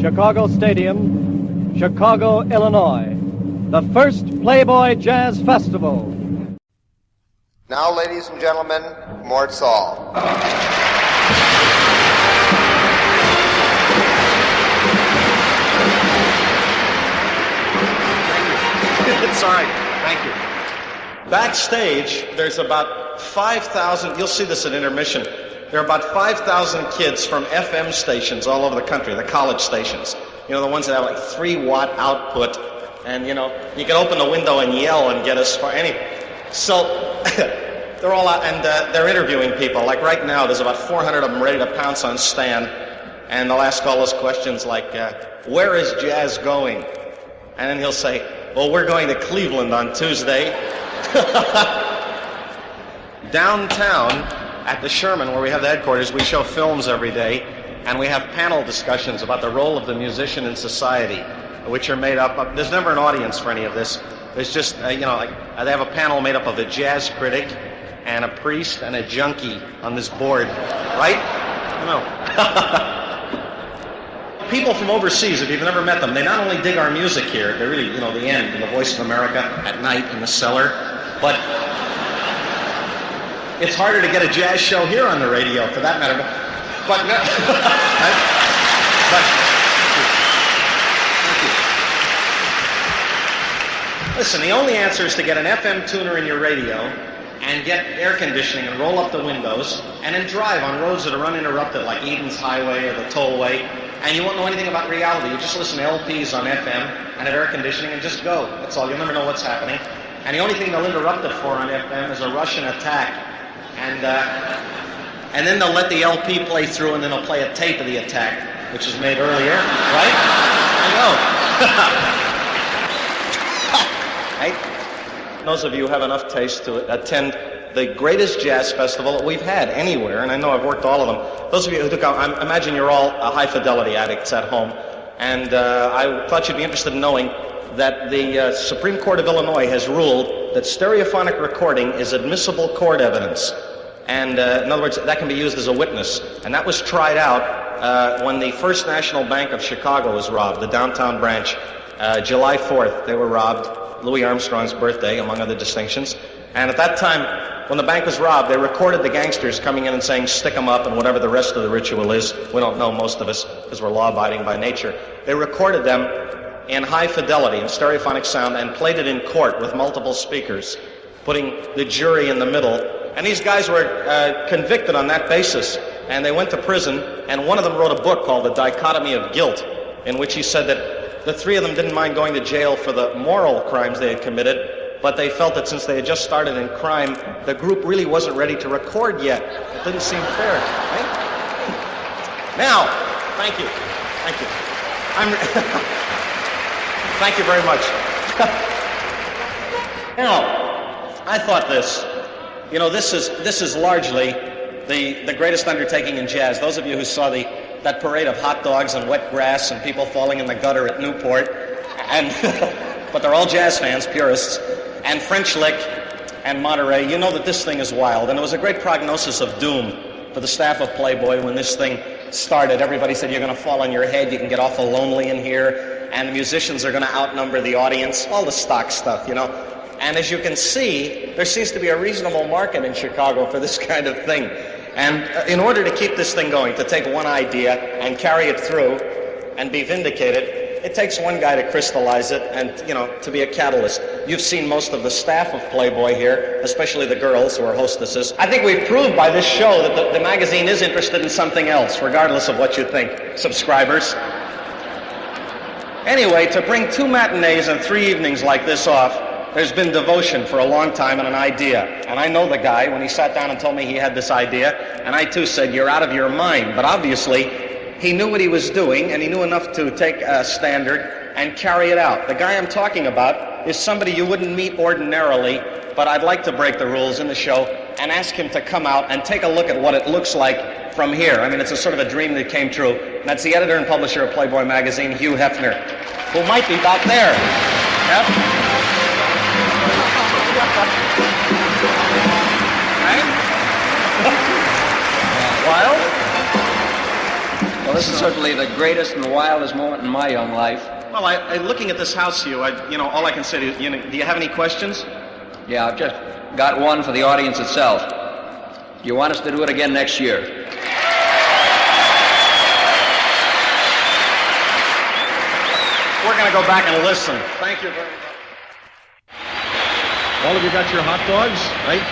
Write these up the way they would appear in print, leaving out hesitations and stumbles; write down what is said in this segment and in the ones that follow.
Chicago Stadium, Chicago, Illinois, the first Playboy Jazz Festival. Now, ladies and gentlemen, Mort Sahl. It's all right. Thank you. Backstage, there's about 5,000, you'll see this at intermission, there are about 5,000 kids from FM stations all over the country, the college stations. You know, the ones that have like 3-watt output, and you know, you can open the window and yell and get as far, anyway. So, they're all out, and they're interviewing people. Like right now, there's about 400 of them ready to pounce on Stan, and they'll ask all those questions like, where is jazz going? And then he'll say, well, we're going to Cleveland on Tuesday. Downtown at the Sherman, where we have the headquarters, we show films every day, and we have panel discussions about the role of the musician in society, which are made up of, there's never an audience for any of this. There's just, you know, like, they have a panel made up of a jazz critic and a priest and a junkie on this board, right? No. People from overseas, if you've never met them, they not only dig our music here, they're really, you know, the end, in the Voice of America, at night in the cellar, but it's harder to get a jazz show here on the radio, for that matter. But no, thank you. Listen, the only answer is to get an FM tuner in your radio and get air conditioning and roll up the windows and then drive on roads that are uninterrupted, like Eden's Highway or the Tollway. And you won't know anything about reality. You just listen to LPs on FM and have air conditioning and just go. That's all. You'll never know what's happening. And the only thing they'll interrupt it for on FM is a Russian attack. And then they'll let the LP play through, and then they'll play a tape of the attack, which was made earlier, right? I know. Right? Those of you who have enough taste to attend the greatest jazz festival that we've had anywhere, and I know I've worked all of them. Those of you who took out, I imagine you're all high-fidelity addicts at home, and I thought you'd be interested in knowing that the Supreme Court of Illinois has ruled that stereophonic recording is admissible court evidence. And in other words, that can be used as a witness. And that was tried out when the First National Bank of Chicago was robbed, the downtown branch. July 4th, they were robbed, Louis Armstrong's birthday, among other distinctions. And at that time, when the bank was robbed, they recorded the gangsters coming in and saying, stick them up, and whatever the rest of the ritual is. We don't know, most of us, because we're law-abiding by nature. They recorded them in high fidelity, in stereophonic sound, and played it in court with multiple speakers, putting the jury in the middle. And these guys were convicted on that basis, and they went to prison, and one of them wrote a book called The Dichotomy of Guilt, in which he said that the three of them didn't mind going to jail for the moral crimes they had committed, but they felt that since they had just started in crime, the group really wasn't ready to record yet. It didn't seem fair, right? Now, thank you. Thank you. Thank you very much. Now, I thought this. You know, this is largely the greatest undertaking in jazz. Those of you who saw that parade of hot dogs and wet grass and people falling in the gutter at Newport, and but they're all jazz fans, purists, and French Lick and Monterey, you know that this thing is wild. And it was a great prognosis of doom for the staff of Playboy when this thing started. Everybody said, you're going to fall on your head, you can get awful lonely in here, and the musicians are going to outnumber the audience, all the stock stuff, you know. And as you can see, there seems to be a reasonable market in Chicago for this kind of thing. And in order to keep this thing going, to take one idea and carry it through and be vindicated, it takes one guy to crystallize it and, you know, to be a catalyst. You've seen most of the staff of Playboy here, especially the girls who are hostesses. I think we've proved by this show that the magazine is interested in something else, regardless of what you think, subscribers. Anyway, to bring 2 matinees and 3 evenings like this off, there's been devotion for a long time and an idea. And I know the guy when he sat down and told me he had this idea, and I too said, you're out of your mind. But obviously, he knew what he was doing, and he knew enough to take a standard and carry it out. The guy I'm talking about is somebody you wouldn't meet ordinarily, but I'd like to break the rules in the show and ask him to come out and take a look at what it looks like from here. I mean, it's a sort of a dream that came true. And that's the editor and publisher of Playboy magazine, Hugh Hefner, who might be about there. Yep. Right? Wild? Go this is certainly the greatest and wildest moment in my young life. Well, looking at this house, Hugh, all I can say to you, do you have any questions? Yeah, I've just got one for the audience itself. You want us to do it again next year? We're going to go back and listen. Thank you very much. All of you got your hot dogs, right?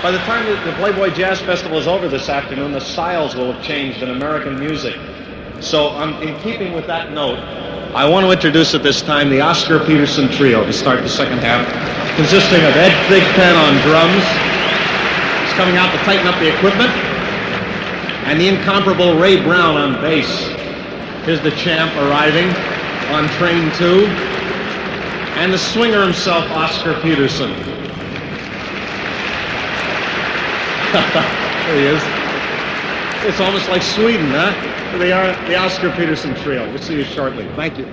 By the time the Playboy Jazz Festival is over this afternoon, the styles will have changed in American music. So, in keeping with that note, I want to introduce at this time the Oscar Peterson Trio to start the second half, consisting of Ed Thigpen on drums. He's coming out to tighten up the equipment. And the incomparable Ray Brown on bass. Here's the champ arriving on train 2. And the swinger himself, Oscar Peterson. There he is. It's almost like Sweden, huh? The Oscar Peterson Trio. We'll see you shortly. Thank you.